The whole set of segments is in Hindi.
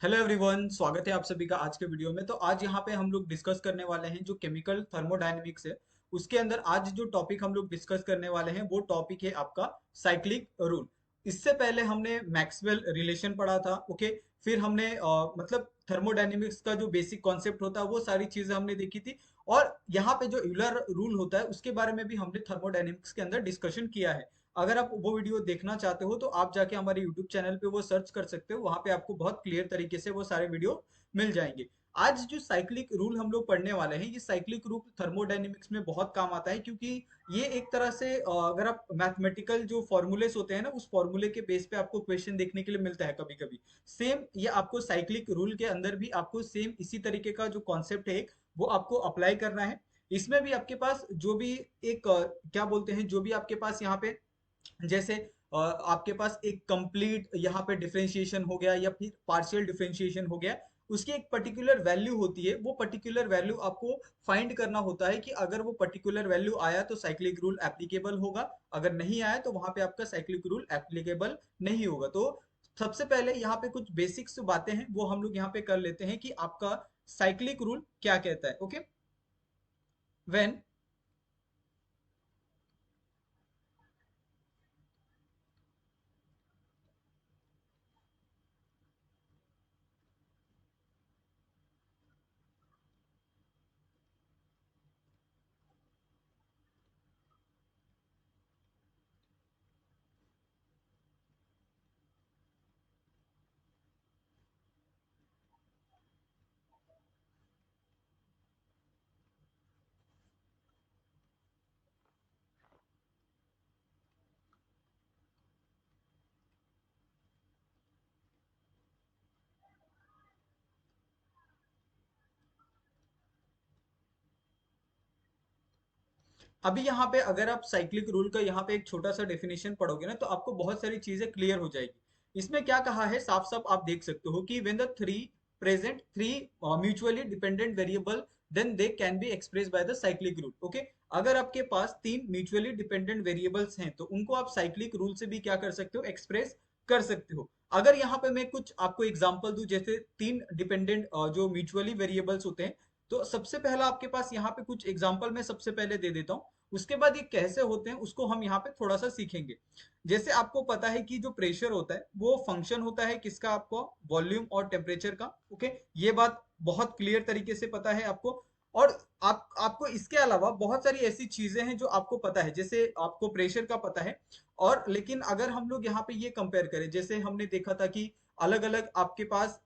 हेलो एवरीवन, स्वागत है आप सभी का आज के वीडियो में। तो आज यहाँ पे हम लोग डिस्कस करने वाले हैं जो केमिकल थर्मोडायनेमिक्स है। उसके अंदर आज जो टॉपिक हम लोग डिस्कस करने वाले हैं वो टॉपिक है आपका साइक्लिक रूल। इससे पहले हमने मैक्सवेल रिलेशन पढ़ा था। ओके, फिर हमने मतलब थर्मोडायनेमिक्स का जो बेसिक कॉन्सेप्ट होता है वो सारी चीजें हमने देखी थी। और यहाँ पे जो यूलर रूल होता है उसके बारे में भी हमने थर्मोडायनेमिक्स के अंदर डिस्कशन किया है। अगर आप वो वीडियो देखना चाहते हो तो आप जाके हमारे यूट्यूब चैनल पे वो सर्च कर सकते हो, वहां पे आपको बहुत क्लियर तरीके से वो सारे वीडियो मिल जाएंगे। आज जो साइक्लिक रूल हम लोग पढ़ने वाले हैं, ये साइक्लिक रूल थर्मोडायनेमिक्स में बहुत काम आता है, क्योंकि ये एक तरह से अगर आप मैथमेटिकल जो फॉर्मूलेस होते हैं ना, उस फॉर्मूले के बेस पे आपको क्वेश्चन देखने के लिए मिलता है कभी कभी। सेम ये आपको साइक्लिक रूल के अंदर भी आपको सेम इसी तरीके का जो कॉन्सेप्ट है वो आपको अप्लाई करना है। इसमें भी आपके पास जो भी एक क्या बोलते हैं, जो भी आपके पास यहाँ पे जैसे आपके पास एक कंप्लीट यहाँ पे डिफरेंशिएशन हो गया या फिर पार्शियल डिफरेंशिएशन हो गया, उसकी एक पर्टिकुलर वैल्यू होती है। वो पर्टिकुलर वैल्यू आपको फाइंड करना होता है कि अगर वो पर्टिकुलर वैल्यू आया तो साइक्लिक रूल एप्लीकेबल होगा, अगर नहीं आया तो वहां पे आपका साइक्लिक रूल एप्लीकेबल नहीं होगा। तो सबसे पहले यहाँ पे कुछ बेसिक्स बातें हैं वो हम लोग यहाँ पे कर लेते हैं कि आपका साइक्लिक रूल क्या कहता है। ओके, व्हेन अभी यहाँ पे अगर आप साइक्लिक रूल का यहाँ पे एक छोटा सा डेफिनेशन पढ़ोगे ना, तो आपको बहुत सारी चीजें क्लियर हो जाएगी। इसमें क्या कहा है साफ साफ आप देख सकते हो कि when the three present three mutually dependent variable then they can be express by the cyclic rule. Okay, अगर आपके पास तीन म्यूचुअली डिपेंडेंट वेरिएबल्स हैं तो उनको आप साइक्लिक रूल से भी क्या कर सकते हो, एक्सप्रेस कर सकते हो। अगर यहाँ पे मैं कुछ आपको एग्जांपल दूं, जैसे तीन डिपेंडेंट जो म्यूचुअली वेरिएबल्स होते हैं, तो सबसे पहला आपके पास यहाँ पे कुछ एग्जांपल मैं सबसे पहले दे देता हूँ। उसके बाद ये कैसे होते हैं उसको हम यहाँ पे थोड़ा सा सीखेंगे। जैसे आपको पता है कि जो प्रेशर होता है वो फंक्शन होता है किसका, आपको वॉल्यूम और टेम्परेचर का। ओके, ये बात बहुत क्लियर तरीके से पता है आपको। और आपको इसके अलावा बहुत सारी ऐसी चीजें हैं जो आपको पता है, जैसे आपको प्रेशर का पता है। और लेकिन अगर हम लोग यहाँ पे ये कंपेयर करें, जैसे हमने देखा था कि अलग अलग आपके पास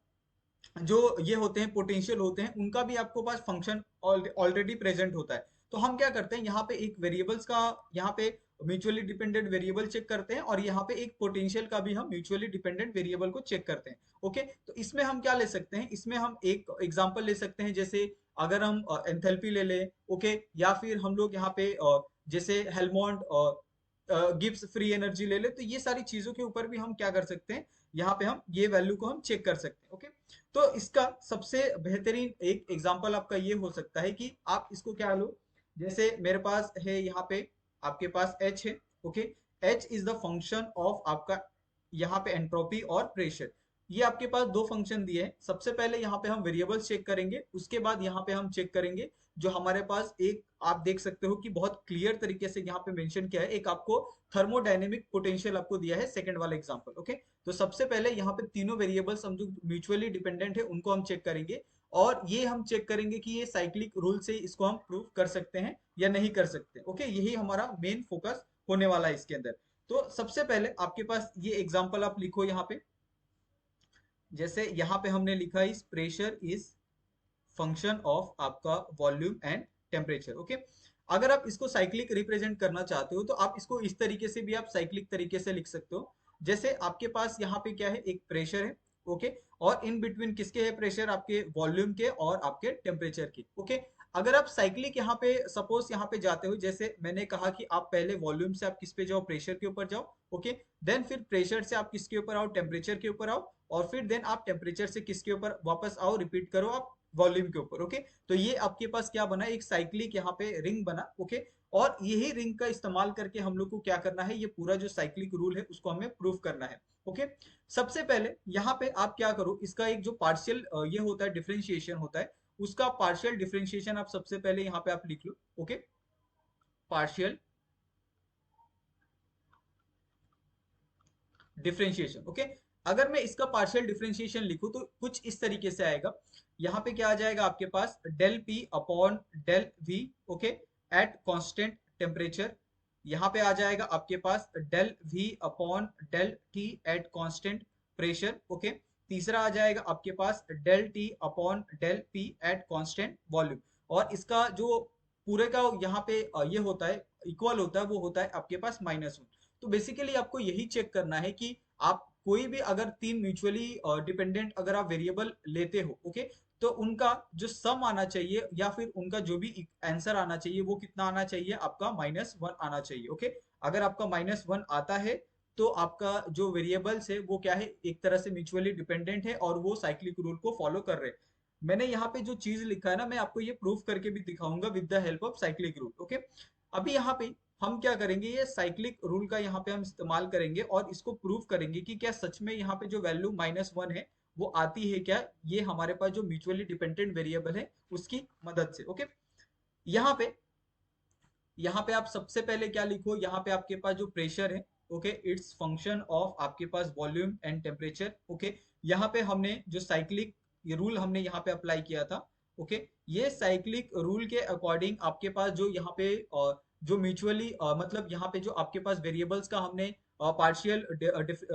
जो ये होते हैं पोटेंशियल होते हैं, उनका भी आपको पास फंक्शन ऑलरेडी प्रेजेंट होता है। तो हम क्या करते हैं, यहाँ पे एक वेरिएबल्स का यहाँ पे म्यूचुअली डिपेंडेंट वेरिएबल चेक करते हैं, और यहाँ पे एक पोटेंशियल का भी हम म्यूचुअली डिपेंडेंट वेरिएबल को चेक करते हैं। ओके, तो इसमें हम क्या ले सकते हैं, इसमें हम एक एग्जांपल ले सकते हैं। जैसे अगर हम एंथैल्पी ले लें, ओके, या फिर हम लोग यहाँ पे जैसे हेलमोंट गिब्स फ्री एनर्जी ले ले, तो ये सारी चीजों के ऊपर भी हम क्या कर सकते हैं, यहाँ पे हम ये वैल्यू को हम चेक कर सकते हैं। ओके, तो इसका सबसे बेहतरीन एक एग्जांपल आपका ये हो सकता है कि आप इसको क्या लो, जैसे मेरे पास है यहाँ पे आपके पास H है। Okay, H is the function of आपका यहाँ पे एंट्रोपी और प्रेशर। ये आपके पास दो फंक्शन दिए हैं। सबसे पहले यहाँ पे हम वेरिएबल्स चेक करेंगे, उसके बाद यहाँ पे हम चेक करेंगे जो हमारे पास एक आप देख सकते हो कि बहुत क्लियर तरीके से यहाँ पे मेंशन किया है, एक आपको थर्मोडायनेमिक पोटेंशियल आपको दिया है सेकंड वाला एग्जांपल। ओके, तो सबसे पहले यहाँ पे तीनों वेरिएबल्स हम जो म्यूचुअली डिपेंडेंट है उनको हम चेक करेंगे, और ये हम चेक करेंगे कि ये साइक्लिक रूल से इसको हम प्रूव कर सकते हैं या नहीं कर सकते। ओके, यही हमारा मेन फोकस होने वाला है इसके अंदर। तो सबसे पहले आपके पास ये एग्जांपल आप लिखो यहाँ पे। जैसे यहाँ पे हमने लिखा इस प्रेशर इज फंक्शन ऑफ आपका वॉल्यूम एंड टेम्परेचर। ओके, अगर आप इसको साइक्लिक रिप्रेजेंट करना चाहते हो तो आप इसको इस तरीके से भी आप साइक्लिक तरीके से लिख सकते हो। जैसे आपके पास यहाँ पे क्या है, एक प्रेशर है। ओके, और इन बिटवीन किसके है प्रेशर, आपके वॉल्यूम के और आपके टेम्परेचर के। ओके, अगर आप साइक्लिक यहाँ पे सपोज यहाँ पे जाते हो, जैसे मैंने कहा कि आप पहले वॉल्यूम से आप किस पे जाओ, प्रेशर के ऊपर जाओ। ओके, देन फिर प्रेशर से आप किसके ऊपर आओ, टेम्परेचर के ऊपर आओ, और फिर देन आप टेम्परेचर से किसके ऊपर वापस आओ, रिपीट करो आप वॉल्यूम के ऊपर। ओके, तो ये आपके पास क्या बना, एक साइक्लिक यहाँ पे रिंग बना। ओके, और यही रिंग का इस्तेमाल करके हम लोग को क्या करना है, ये पूरा जो साइक्लिक रूल है उसको हमें प्रूव करना है। ओके, सबसे पहले यहाँ पे आप क्या करो, इसका एक जो पार्शियल ये होता है डिफरेंशिएशन होता है, उसका पार्शियल डिफरेंशिएशन आप सबसे पहले यहाँ पे आप लिख लो। Okay, partial differentiation. ओके, अगर मैं इसका पार्शियल डिफरेंशिएशन लिखूं तो कुछ इस तरीके से आएगा। यहाँ पे क्या आ जाएगा आपके पास, del P upon del V. Okay, at constant temperature. यहाँ पे आ जाएगा आपके पास del V upon del T at constant pressure. Okay, तीसरा आ जाएगा आपके पास del T upon del P at constant volume. और इसका जो पूरे का यहाँ पे ये होता है, इक्वल होता है, वो होता है आपके पास -1। तो बेसिकली आपको यही चेक करना है कि आप कोई भी अगर तीन म्यूचुअली डिपेंडेंट अगर आप वेरिएबल लेते हो, ओके, तो उनका जो सम आना चाहिए या फिर उनका जो भी आंसर आना चाहिए वो कितना आना चाहिए, आपका -1 आना चाहिए। ओके, अगर आपका -1 आता है तो आपका जो वेरिएबल्स है वो क्या है, एक तरह से म्यूचुअली डिपेंडेंट है और वो साइक्लिक रूल को फॉलो कर रहे हैं। मैंने यहाँ पे जो चीज लिखा है ना, मैं आपको ये प्रूफ करके भी दिखाऊंगा with the help of cyclic rule. Okay, अभी यहाँ पे हम क्या करेंगे, ये साइक्लिक रूल का यहाँ पे हम इस्तेमाल करेंगे और इसको प्रूव करेंगे कि क्या सच में यहाँ पे जो वैल्यू -1 है वो आती है क्या, ये हमारे पास जो म्यूचुअली डिपेंडेंट वेरिएबल है उसकी मदद से। ओके, यहाँ पे यहाँ पे आप सबसे पहले क्या लिखो, यहाँ पे आपके पास जो प्रेशर है, ओके, इट्स फंक्शन ऑफ आपके पास वॉल्यूम एंड टेम्परेचर। ओके, यहाँ पे हमने जो साइक्लिक ये रूल हमने यहाँ पे अप्लाई किया था। ओके, ये साइक्लिक रूल के अकॉर्डिंग आपके पास जो यहाँ पे जो म्यूचुअली मतलब यहाँ पे जो आपके पास वेरिएबल्स का हमने पार्शियल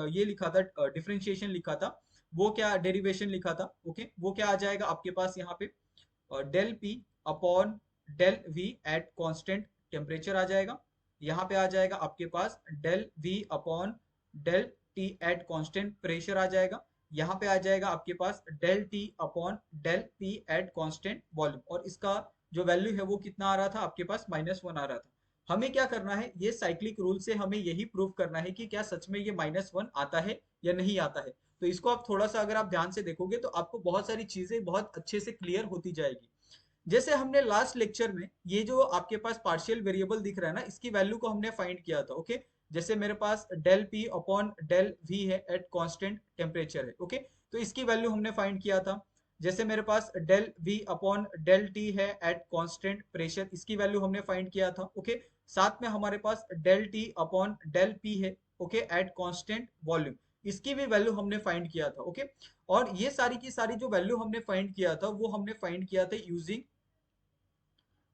ये लिखा था, डिफरेंशिएशन लिखा था, वो क्या डेरिवेशन लिखा था। ओके, वो क्या आ जाएगा आपके पास यहाँ पे, del P upon del V at constant temperature आ जाएगा। यहाँ पे आ जाएगा आपके पास del V upon del T at constant pressure आ जाएगा। यहाँ पे आ जाएगा आपके पास del T upon del P at constant volume, और इसका जो वैल्यू है वो कितना आ रहा था आपके पास, -1 आ रहा था। हमें क्या करना है, ये साइक्लिक रूल से हमें यही प्रूव करना है कि क्या सच में ये -1 आता है या नहीं आता है। तो इसको आप थोड़ा सा अगर आप ध्यान से देखोगे तो आपको बहुत सारी चीजें बहुत अच्छे से क्लियर होती जाएगी। जैसे हमने लास्ट लेक्चर में ये जो आपके पास पार्शियल वेरिएबल दिख रहा है ना, इसकी वैल्यू को हमने फाइंड किया था। ओके, जैसे मेरे पास del P upon del V है एट कांस्टेंट टेम्परेचर है। ओके, तो इसकी वैल्यू हमने फाइंड किया था। जैसे मेरे पास del V upon del T है एट कांस्टेंट प्रेशर, इसकी वैल्यू हमने फाइंड किया था। ओके, साथ में हमारे पास del T upon del P है, ओके, एट कांस्टेंट वॉल्यूम, इसकी भी वैल्यू हमने फाइंड किया था। ओके, और ये सारी की सारी जो वैल्यू हमने फाइंड किया था वो हमने फाइंड किया था यूजिंग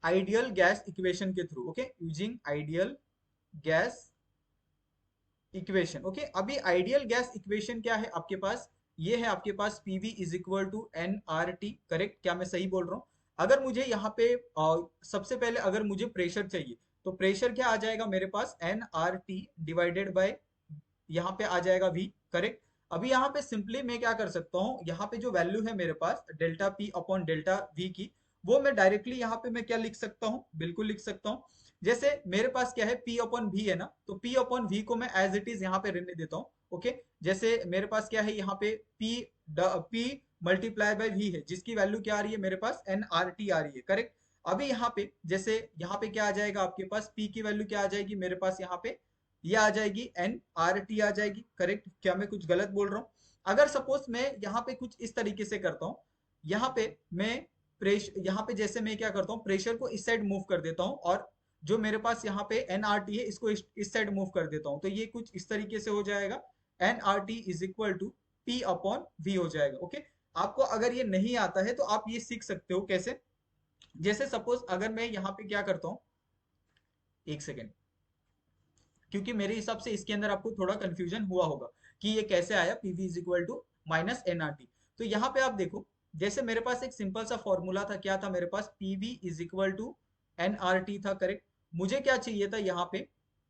आइडियल गैस इक्वेशन के through. Okay, using ideal gas equation. Okay, अभी आइडियल गैस इक्वेशन क्या है आपके पास, ये है आपके पास PV is equal to n R T. Correct, क्या मैं सही बोल रहा हूँ? अगर मुझे यहाँ पे सबसे पहले अगर मुझे प्रेशर चाहिए तो प्रेशर क्या आ जाएगा मेरे पास, N R T divided by यहाँ पे आ जाएगा वी। करेक्ट, अभी यहाँ पे सिंपली मैं क्या कर सकता हूँ, यहाँ पे जो वैल्यू है मेरे पास delta P upon delta V की, वो मैं डायरेक्टली यहाँ पे मैं क्या लिख सकता हूँ, बिल्कुल लिख सकता हूँ। जैसे मेरे पास क्या है, P अपॉन V है ना, तो P अपॉन V को मैं एज इट इज यहाँ पे रहने देता हूँ। ओके, जैसे मेरे पास क्या है यहाँ पे P मल्टीप्लाई बाय V है, जिसकी वैल्यू क्या आ रही है मेरे पास, NRT आ रही है। करेक्ट, अभी यहाँ पे जैसे यहाँ पे क्या आ जाएगा आपके पास, P की वैल्यू क्या आ जाएगी मेरे पास यहाँ पे, ये आ जाएगी NRT आ जाएगी। करेक्ट, क्या मैं कुछ गलत बोल रहा हूँ? अगर सपोज मैं यहाँ पे कुछ इस तरीके से करता हूँ, यहाँ पे मैं यहाँ पे जैसे मैं क्या करता हूँ, प्रेशर को इस साइड मूव कर देता हूँ और जो मेरे पास यहाँ पे एनआरटी है इसको इस साइड मूव कर देता हूँ, तो ये कुछ इस तरीके से हो जाएगा, NRT is equal to P upon V हो जाएगा। ओके, आपको अगर ये नहीं आता है तो आप ये सीख सकते हो कैसे। जैसे सपोज अगर मैं यहाँ पे क्या करता हूँ, एक सेकेंड, क्योंकि मेरे हिसाब से इसके अंदर आपको थोड़ा कंफ्यूजन हुआ होगा कि ये कैसे आया PV is equal to minus NRT. तो यहाँ पे आप देखो, जैसे मेरे पास एक सिंपल सा फॉर्मूला था, क्या था मेरे पास, PV is equal to nRT था। करेक्ट, मुझे क्या चाहिए था यहाँ पे,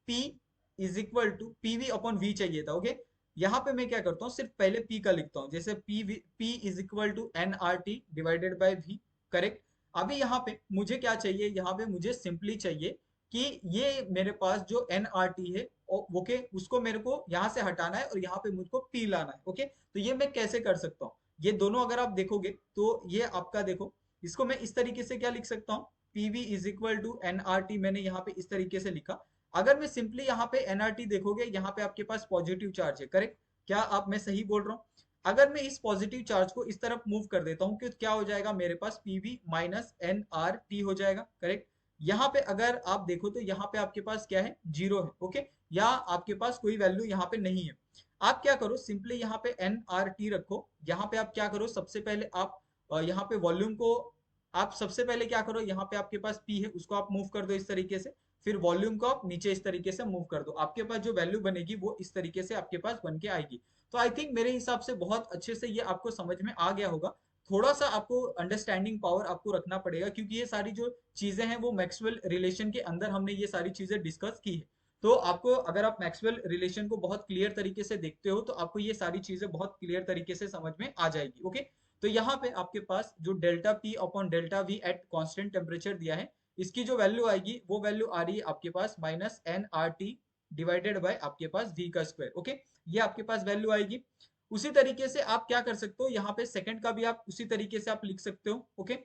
P is equal to PV upon V चाहिए था। ओके, यहाँ पे मैं क्या करता हूँ, सिर्फ पहले P का लिखता हूँ, जैसे P is equal to NRT divided by V. Correct, अभी यहाँ पे मुझे क्या चाहिए, यहाँ पे मुझे सिंपली चाहिए कि ये मेरे पास जो एनआरटी है, ओके, उसको मेरे को यहाँ से हटाना है और यहाँ पे मुझको पी लाना है। ओके, तो ये मैं कैसे कर सकता हूँ, ये दोनों अगर आप देखोगे तो ये आपका देखो, इसको मैं इस तरीके से क्या लिख सकता हूँ, PV is equal to NRT, मैंने यहाँ पे इस तरीके से लिखा। अगर मैं सिंपली यहाँ पे एनआरटी देखोगे, यहाँ पे आपके पास पॉजिटिव चार्ज है, करेक्ट? क्या आप, मैं सही बोल रहा हूँ? अगर मैं इस पॉजिटिव चार्ज को इस तरफ मूव कर देता हूँ, कि क्या हो जाएगा मेरे पास, PV minus N R T हो जाएगा, करेक्ट? यहाँ पे अगर आप देखो तो यहाँ पे आपके पास क्या है, जीरो है, ओके, या आपके पास कोई वैल्यू यहाँ पे नहीं है। आप क्या करो, सिंपली यहाँ पे एन आर टी रखो। यहाँ पे आप क्या करो, सबसे पहले आप यहाँ पे वॉल्यूम को, आप सबसे पहले क्या करो, यहाँ पे आपके पास पी है, उसको आप मूव कर दो इस तरीके से, फिर वॉल्यूम को आप नीचे इस तरीके से मूव कर दो, आपके पास जो वैल्यू बनेगी वो इस तरीके से आपके पास बन के आएगी। तो आई थिंक मेरे हिसाब से बहुत अच्छे से ये आपको समझ में आ गया होगा। थोड़ा सा आपको अंडरस्टैंडिंग पावर आपको रखना पड़ेगा, क्योंकि ये सारी जो चीजें हैं वो मैक्सवेल रिलेशन के अंदर हमने ये सारी चीजें डिस्कस की है। तो आपको, अगर आप मैक्सवेल रिलेशन को बहुत क्लियर तरीके से देखते हो तो आपको ये सारी चीजें बहुत क्लियर तरीके से समझ में आ जाएगी, ओके। तो यहाँ पे आपके पास जो delta P upon delta we at constant temperature दिया है, इसकी जो वैल्यू आएगी वो वैल्यू आ रही है आपके पास minus N R T divided by आपके पास वी का स्क्वायर, ओके। ये आपके पास वैल्यू आएगी। उसी तरीके से आप क्या कर सकते हो, यहाँ पे सेकंड का भी आप उसी तरीके से आप लिख सकते हो, ओके।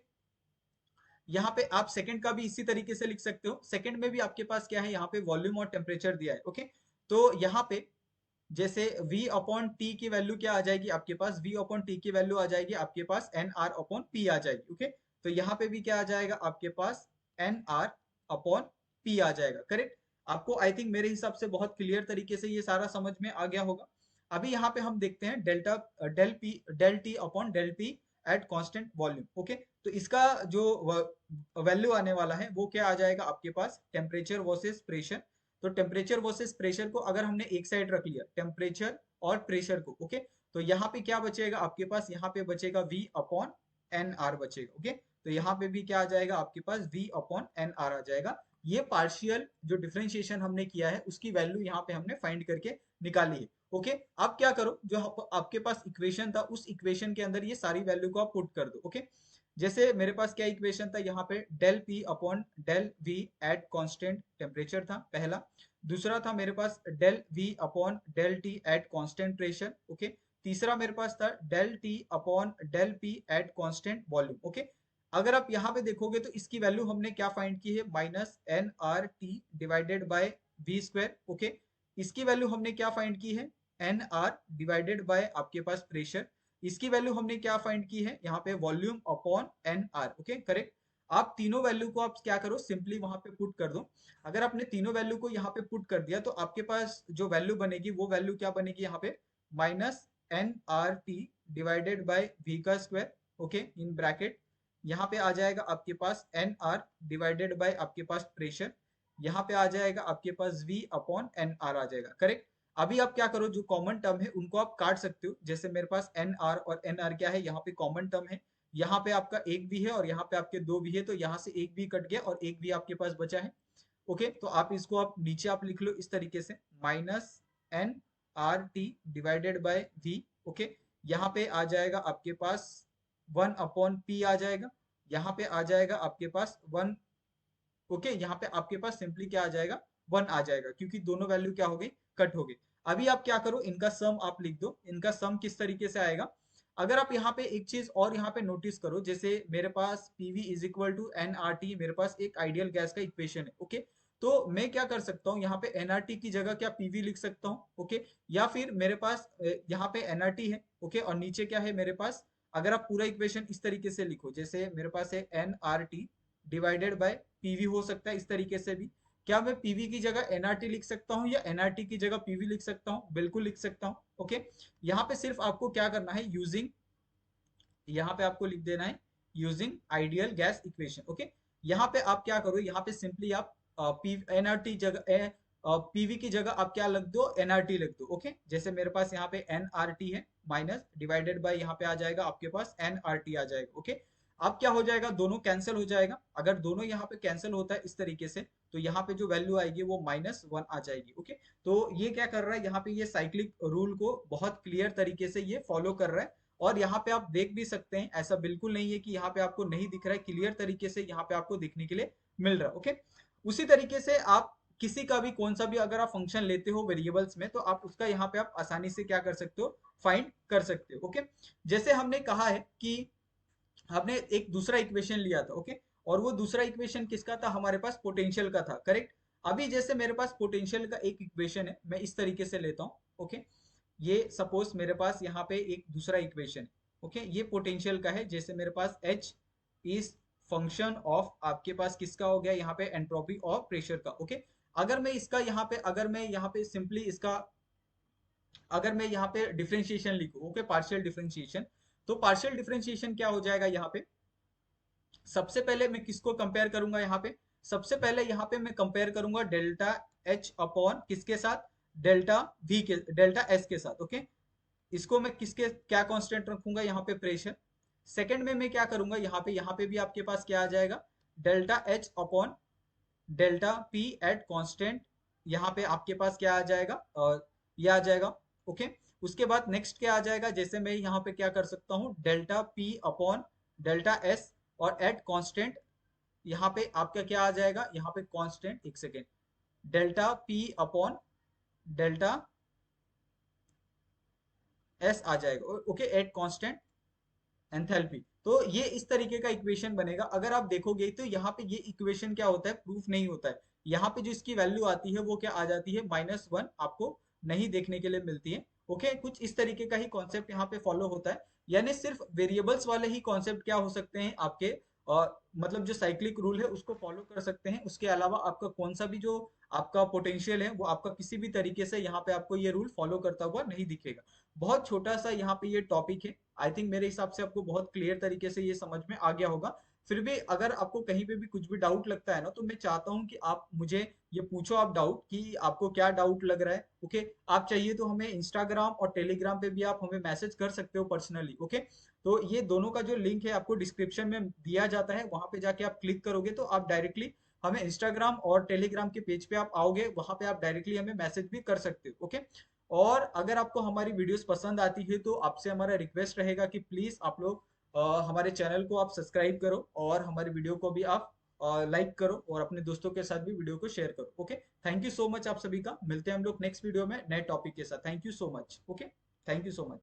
यहाँ पे आप सेकंड का भी इसी तरीके से लिख सकते हो। सेकंड में भी आपके पास क्या है, यहाँ पे वॉल्यूम और टेम्परेचर दिया है, ओके। तो यहाँ पे जैसे v अपॉन टी की वैल्यू क्या आ जाएगी आपके पास, v अपॉन टी की वैल्यू आ जाएगी आपके पास एन आर अपॉन पी आ जाएगी, ओके। तो यहाँ पे भी क्या आ जाएगा आपके पास, एन आर अपॉन पी आ जाएगा, करेक्ट? आपको आई थिंक मेरे हिसाब से बहुत क्लियर तरीके से ये सारा समझ में आ गया होगा। अभी यहाँ पे हम देखते हैं delta, del T upon del P at constant volume, okay. तो इसका जो वैल्यू आने वाला है वो क्या आ जाएगा आपके पास, टेम्परेचर वर्सेस प्रेशर। तो टेम्परेचर वर्सेस प्रेशर को अगर हमने एक साइड रख लिया, टेम्परेचर और प्रेशर को, ओके, तो यहाँ पे क्या बचेगा आपके पास, यहाँ पे बचेगा v अपॉन एन आर बचेगा, ओके। तो यहाँ पे भी क्या आ जाएगा आपके पास, v अपॉन एन आर आ जाएगा। ये पार्शियल जो डिफरेंशिएशन हमने किया है उसकी वैल्यू यहाँ पे हमने फाइंड करके निकाली है, ओके। अब क्या करो, जो आपके पास इक्वेशन था उस इक्वेशन के अंदर ये सारी वैल्यू को आप पुट कर दो, ओके। जैसे मेरे पास क्या इक्वेशन था, यहाँ पे del P upon del V at constant temperature था पहला। दूसरा था मेरे पास del V upon del T at constant pressure, okay. तीसरा मेरे पास था del T upon del P at constant volume, okay. अगर आप यहाँ पे देखोगे तो इसकी वैल्यू हमने क्या फाइंड की है, minus N R T divided by V square, okay. इसकी वैल्यू हमने क्या फाइंड की है, एन आर डिवाइडेड बाय आपके पास प्रेशर। इसकी वैल्यू हमने क्या फाइंड की है, यहाँ पे volume upon N R, okay, correct. आप तीनों वैल्यू को आप क्या करो, सिंपली वहां पे पुट कर दो। अगर आपने तीनों वैल्यू को यहाँ पे पुट कर दिया तो आपके पास जो वैल्यू बनेगी वो वैल्यू क्या बनेगी, यहाँ पे minus N R T divided by V का स्क्वायर, ओके, इन ब्रैकेट। यहाँ पे आ जाएगा आपके पास एन आर डिवाइडेड बाय आपके पास प्रेशर। यहाँ पे आ जाएगा आपके पास v अपॉन एन आर आ जाएगा, करेक्ट। अभी आप क्या करो, जो कॉमन टर्म है उनको आप काट सकते हो। जैसे मेरे पास एन आर और एन आर क्या है, यहाँ पे कॉमन टर्म है। यहाँ पे आपका एक भी है और यहाँ पे आपके दो भी है, तो यहाँ से एक भी कट गया और एक भी आपके पास बचा है, ओके। तो आप इसको आप नीचे आप लिख लो इस तरीके से, minus N R T divided by V, okay. यहाँ पे आ जाएगा आपके पास वन अपॉन पी आ जाएगा। यहाँ पे आ जाएगा आपके पास वन, ओके। यहाँ पे आपके पास सिंपली क्या आ जाएगा, वन आ जाएगा, क्योंकि दोनों वैल्यू क्या हो गई, कट हो गई। अभी आप क्या करो, इनका सम आप लिख दो। इनका सम किस तरीके से आएगा, अगर आप यहाँ पे एक चीज और यहाँ पे नोटिस करो, जैसे मेरे पास PV is equal to n R T, मेरे पास एक आइडियल गैस का इक्वेशन है, ओके। तो मैं क्या कर सकता हूँ, यहाँ पे एनआरटी की जगह क्या पीवी लिख सकता हूँ, ओके। या फिर मेरे पास यहाँ पे एनआरटी है, ओके, और नीचे क्या है मेरे पास, अगर आप पूरा इक्वेशन इस तरीके से लिखो, जैसे मेरे पास है N R T divided by PV हो सकता है इस तरीके से भी। क्या मैं पीवी की जगह एनआरटी लिख सकता हूँ या एनआरटी की जगह पीवी लिख सकता हूँ, बिल्कुल लिख सकता हूँ, ओके। यहाँ पे सिर्फ आपको क्या करना है, यूजिंग, यहाँ पे आपको लिख देना है using ideal gas equation, okay. यहाँ पे आप क्या करो, यहाँ पे सिंपली आप एनआरटी जगह पीवी की जगह आप क्या लिख दो, एनआरटी लिख दो, ओके। जैसे मेरे पास यहाँ पे एनआरटी है माइनस डिवाइडेड बाय यहाँ पे आ जाएगा आपके पास एनआरटी आ जाएगा, ओके। अब क्या हो जाएगा, दोनों कैंसिल हो जाएगा। अगर दोनों यहाँ पे कैंसिल होता है इस तरीके से, तो यहाँ पे जो वैल्यू आएगी वो माइनस वन आ जाएगी, ओके। तो ये क्या कर रहा है, यहाँ पे ये साइक्लिक रूल को बहुत क्लियर तरीके से ये फॉलो कर रहा है। और यहाँ पे आप देख भी सकते हैं, ऐसा बिल्कुल नहीं है कि यहाँ पे आपको नहीं दिख रहा है, क्लियर तरीके से यहाँ पे आपको दिखने के लिए मिल रहा है, ओके। उसी तरीके से आप किसी का भी कौन सा भी अगर आप फंक्शन लेते हो वेरिएबल्स में, तो आप उसका यहाँ पे आप आसानी से क्या कर सकते हो, फाइंड कर सकते हो। ओके, जैसे हमने कहा है कि हमने एक दूसरा इक्वेशन लिया था। ओके, और वो दूसरा इक्वेशन किसका था, हमारे पास पोटेंशियल का था, करेक्ट। अभी जैसे मेरे पास पोटेंशियल का एक इक्वेशन है, मैं इस तरीके से लेता हूँ। ओके, ये सपोज मेरे पास यहाँ पे एक दूसरा इक्वेशन है। ओके, ये पोटेंशियल का है, जैसे मेरे पास एच इज फंक्शन ऑफ, आपके पास किसका हो गया यहाँ पे, एंट्रोपी ऑफ प्रेशर का। ओके, अगर मैं इसका यहाँ पे, अगर मैं यहाँ पे सिंपली इसका, अगर मैं यहाँ पे डिफरेंशिएशन लिखूं, ओके, पार्शियल डिफरेंशिएशन, तो पार्शियल डिफरेंशिएशन क्या हो जाएगा यहाँ पे, सबसे पहले मैं किसको कंपेयर करूंगा यहाँ पे, सबसे पहले यहाँ पे मैं कंपेयर करूंगा डेल्टा एच अपॉन किसके साथ, डेल्टा वी के, डेल्टा एस के साथ। ओके, इसको मैं किसके क्या कांस्टेंट रखूंगा यहाँ पे, प्रेशर। सेकंड में मैं क्या करूंगा यहाँ पे भी आपके पास क्या आ जाएगा, delta H upon delta P at constant, यहाँ पे आपके पास क्या आ जाएगा, ये आ जाएगा। ओके, उसके बाद नेक्स्ट क्या आ जाएगा, जैसे मैं यहाँ पे क्या कर सकता हूँ, delta P upon delta S, और एट कांस्टेंट यहाँ पे आपका क्या आ जाएगा, यहाँ पे कांस्टेंट, एक second, delta P upon delta S आ जाएगा। Okay, at constant enthalpy. तो ये इस तरीके का इक्वेशन बनेगा। अगर आप देखोगे तो यहाँ पे ये इक्वेशन क्या होता है, प्रूफ नहीं होता है। यहाँ पे जो इसकी वैल्यू आती है वो क्या आ जाती है, -1, आपको नहीं देखने के लिए मिलती है। ओके, कुछ इस तरीके का ही कॉन्सेप्ट यहाँ पे फॉलो होता है, यानी सिर्फ वेरिएबल्स वाले ही कॉन्सेप्ट क्या हो सकते हैं आपके, मतलब जो साइक्लिक रूल है उसको फॉलो कर सकते हैं। उसके अलावा आपका कौन सा भी जो आपका पोटेंशियल है वो आपका किसी भी तरीके से यहाँ पे आपको ये रूल फॉलो करता हुआ नहीं दिखेगा। बहुत छोटा सा यहाँ पे ये टॉपिक है। आई थिंक मेरे हिसाब से आपको बहुत क्लियर तरीके से ये समझ में आ गया होगा। फिर भी अगर आपको कहीं पे भी कुछ भी डाउट लगता है ना, तो मैं चाहता हूँ कि आप मुझे ये पूछो, आप डाउट, कि आपको क्या डाउट लग रहा है। ओके, आप चाहिए तो हमें इंस्टाग्राम और टेलीग्राम पे भी आप हमें मैसेज कर सकते हो पर्सनली। ओके, तो ये दोनों का जो लिंक है आपको डिस्क्रिप्शन में दिया जाता है, वहां पे जाके आप क्लिक करोगे तो आप डायरेक्टली हमें इंस्टाग्राम और टेलीग्राम के पेज पे आप आओगे, वहां पे आप डायरेक्टली हमें मैसेज भी कर सकते हो। ओके, और अगर आपको हमारी वीडियोस पसंद आती है तो आपसे हमारा रिक्वेस्ट रहेगा कि प्लीज आप लोग हमारे चैनल को आप सब्सक्राइब करो, और हमारी वीडियो को भी आप लाइक करो, और अपने दोस्तों के साथ भी वीडियो को शेयर करो। Okay, thank you so much आप सभी का, मिलते हैं हम लोग नेक्स्ट वीडियो में नए टॉपिक के साथ। Thank you so much. Okay, thank you so much.